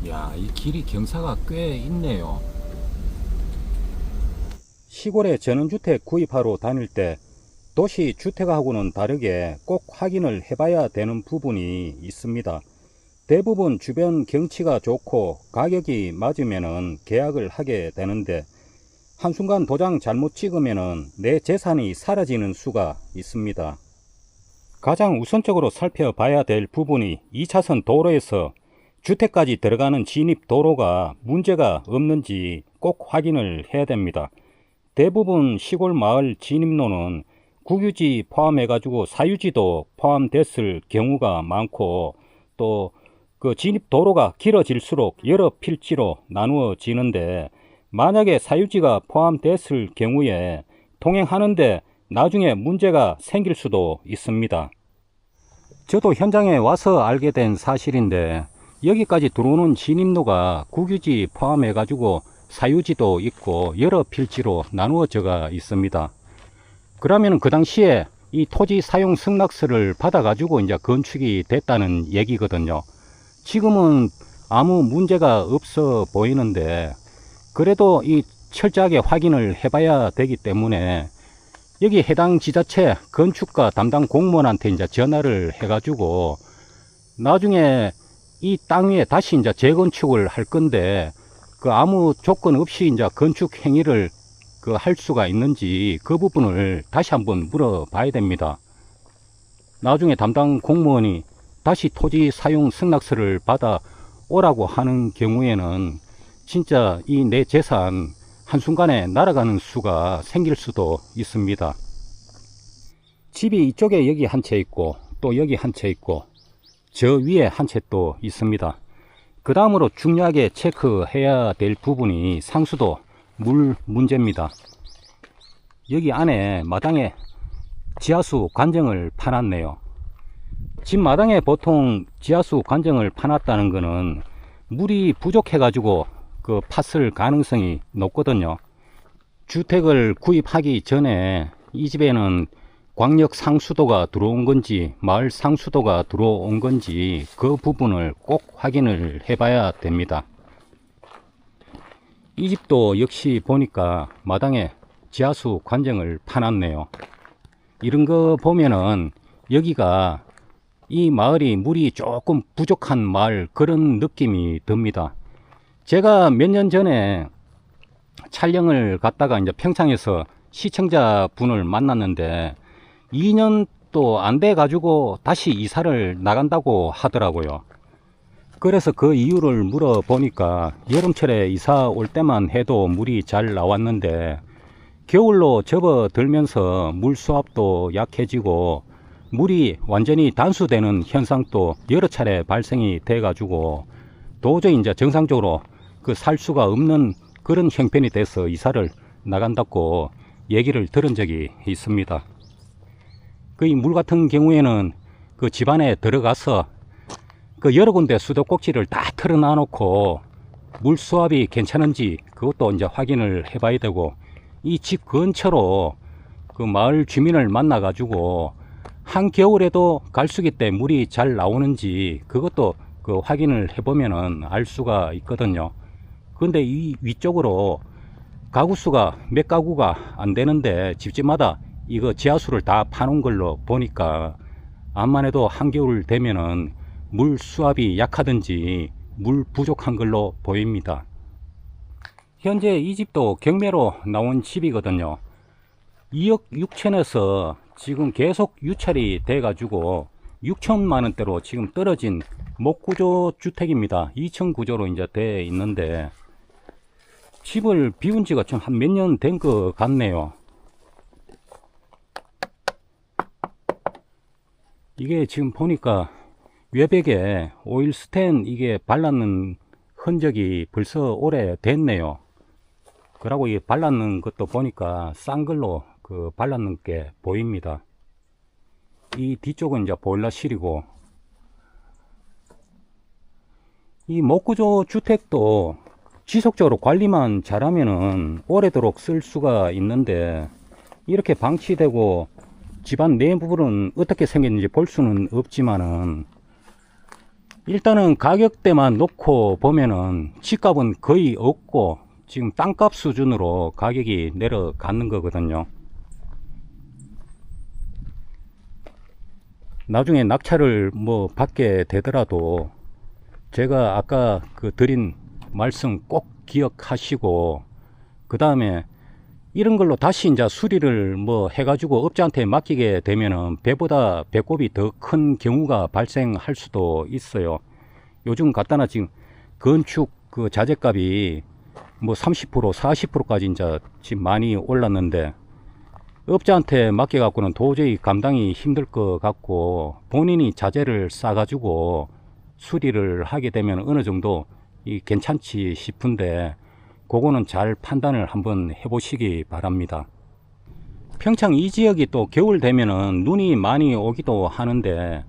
야, 이 길이 경사가 꽤 있네요. 시골에 전원주택 구입하러 다닐 때 도시 주택하고는 다르게 꼭 확인을 해봐야 되는 부분이 있습니다. 대부분 주변 경치가 좋고 가격이 맞으면 계약을 하게 되는데 한순간 도장 잘못 찍으면 내 재산이 사라지는 수가 있습니다. 가장 우선적으로 살펴봐야 될 부분이 2차선 도로에서 주택까지 들어가는 진입 도로가 문제가 없는지 꼭 확인을 해야 됩니다. 대부분 시골 마을 진입로는 국유지 포함해 가지고 사유지도 포함됐을 경우가 많고, 또 그 진입 도로가 길어질수록 여러 필지로 나누어지는데, 만약에 사유지가 포함됐을 경우에 통행하는데 나중에 문제가 생길 수도 있습니다. 저도 현장에 와서 알게 된 사실인데, 여기까지 들어오는 진입로가 국유지 포함해 가지고 사유지도 있고 여러 필지로 나누어져 있습니다. 그러면 그 당시에 이 토지 사용 승낙서를 받아 가지고 이제 건축이 됐다는 얘기거든요. 지금은 아무 문제가 없어 보이는데, 그래도 이 철저하게 확인을 해봐야 되기 때문에 여기 해당 지자체 건축가 담당 공무원한테 이제 전화를 해가지고 나중에 이 땅 위에 다시 이제 재건축을 할 건데 그 아무 조건 없이 이제 건축 행위를 할 수가 있는지 그 부분을 다시 한번 물어봐야 됩니다. 나중에 담당 공무원이 다시 토지 사용 승낙서를 받아 오라고 하는 경우에는 진짜 이 내 재산 한순간에 날아가는 수가 생길 수도 있습니다. 집이 이쪽에 여기 한 채 있고 또 여기 한 채 있고 저 위에 한 채 또 있습니다. 그 다음으로 중요하게 체크해야 될 부분이 상수도 물 문제입니다. 여기 안에 마당에 지하수 관정을 파놨네요. 집 마당에 보통 지하수 관정을 파놨다는 것은 물이 부족해 가지고 팠을 가능성이 높거든요. 주택을 구입하기 전에 이 집에는 광역 상수도가 들어온 건지 마을 상수도가 들어온 건지 그 부분을 꼭 확인을 해 봐야 됩니다. 이 집도 역시 보니까 마당에 지하수 관정을 파놨네요. 이런 거 보면은 여기가 이 마을이 물이 조금 부족한 마을 그런 느낌이 듭니다. 제가 몇 년 전에 촬영을 갔다가 이제 평창에서 시청자분을 만났는데 2년도 안 돼 가지고 다시 이사를 나간다고 하더라고요. 그래서 그 이유를 물어보니까 여름철에 이사 올 때만 해도 물이 잘 나왔는데 겨울로 접어들면서 물 수압도 약해지고 물이 완전히 단수되는 현상도 여러 차례 발생이 돼 가지고 도저히 이제 정상적으로 살 수가 없는 그런 형편이 돼서 이사를 나간다고 얘기를 들은 적이 있습니다. 그 물 같은 경우에는 그 집안에 들어가서 여러 군데 수도꼭지를 다 틀어놔 놓고 물 수압이 괜찮은지 그것도 이제 확인을 해 봐야 되고, 이 집 근처로 마을 주민을 만나 가지고 한겨울에도 갈수기 때 물이 잘 나오는지 그것도 확인을 해 보면은 알 수가 있거든요. 근데 이 위쪽으로 가구 수가 몇 가구가 안 되는데 집집마다 이거 지하수를 다 파놓은 걸로 보니까 암만 해도 한겨울 되면은 물 수압이 약하든지 물 부족한 걸로 보입니다. 현재 이 집도 경매로 나온 집이거든요. 2억 6천에서 지금 계속 유찰이 돼 가지고 6천만 원대로 지금 떨어진 목구조 주택입니다. 2층 구조로 이제 돼 있는데 집을 비운 지가 좀 한 몇 년 된 것 같네요. 이게 지금 보니까 외벽에 오일 스텐 이게 발랐는 흔적이 벌써 오래 됐네요. 그러고 이 발랐는 것도 보니까 싼 걸로 발랐는 게 보입니다. 이 뒤쪽은 이제 보일러실이고, 이 목구조 주택도 지속적으로 관리만 잘하면은 오래도록 쓸 수가 있는데 이렇게 방치되고 집안 내부는 어떻게 생겼는지 볼 수는 없지만은 일단은 가격대만 놓고 보면은 집값은 거의 없고 지금 땅값 수준으로 가격이 내려가는 거거든요. 나중에 낙찰을 뭐 받게 되더라도 제가 아까 그 드린 말씀 꼭 기억하시고, 그 다음에 이런 걸로 다시 이제 수리를 뭐 해가지고 업자한테 맡기게 되면은 배보다 배꼽이 더 큰 경우가 발생할 수도 있어요. 요즘 갖다나 지금 건축 그 자재값이 뭐 30% 40%까지 이제 지금 많이 올랐는데, 업자한테 맡겨갖고는 도저히 감당이 힘들 것 같고, 본인이 자재를 싸가지고 수리를 하게 되면 어느 정도 괜찮지 싶은데, 그거는 잘 판단을 한번 해보시기 바랍니다. 평창 이 지역이 또 겨울 되면은 눈이 많이 오기도 하는데,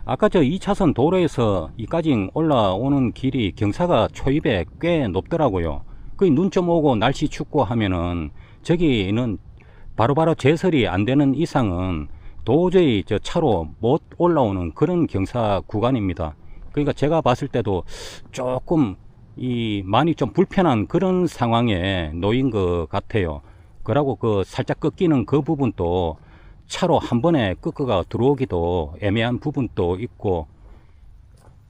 아까 저 2차선 도로에서 이까지 올라오는 길이 경사가 초입에 꽤 높더라고요. 그 눈 좀 오고 날씨 춥고 하면은 저기는 바로바로 제설이 안 되는 이상은 도저히 저 차로 못 올라오는 그런 경사 구간입니다. 그러니까 제가 봤을 때도 조금 많이 좀 불편한 그런 상황에 놓인 것 같아요. 그러고 그 살짝 꺾이는 그 부분도 차로 한 번에 꺾어가 들어오기도 애매한 부분도 있고,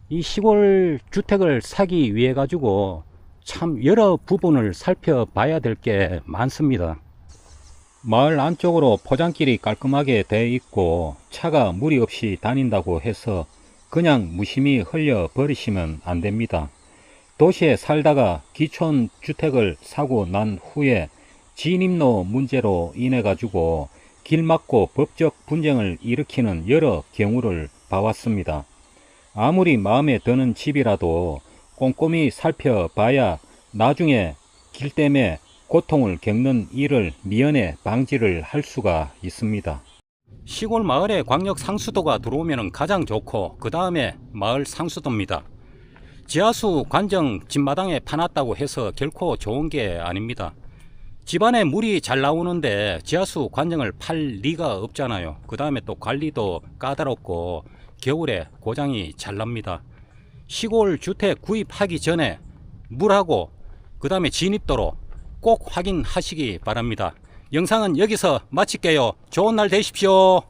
이 시골 주택을 사기 위해 가지고 참 여러 부분을 살펴봐야 될 게 많습니다. 마을 안쪽으로 포장길이 깔끔하게 되어 있고 차가 무리 없이 다닌다고 해서 그냥 무심히 흘려 버리시면 안 됩니다. 도시에 살다가 기촌 주택을 사고 난 후에 진입로 문제로 인해 가지고 길 막고 법적 분쟁을 일으키는 여러 경우를 봐왔습니다. 아무리 마음에 드는 집이라도 꼼꼼히 살펴봐야 나중에 길 때문에 고통을 겪는 일을 미연에 방지를 할 수가 있습니다. 시골 마을에 광역 상수도가 들어오면 가장 좋고, 그 다음에 마을 상수도입니다. 지하수 관정 집마당에 파놨다고 해서 결코 좋은 게 아닙니다. 집안에 물이 잘 나오는데 지하수 관정을 팔 리가 없잖아요. 그 다음에 또 관리도 까다롭고 겨울에 고장이 잘 납니다. 시골 주택 구입하기 전에 물하고 그 다음에 진입도로 꼭 확인하시기 바랍니다. 영상은 여기서 마칠게요. 좋은 날 되십시오.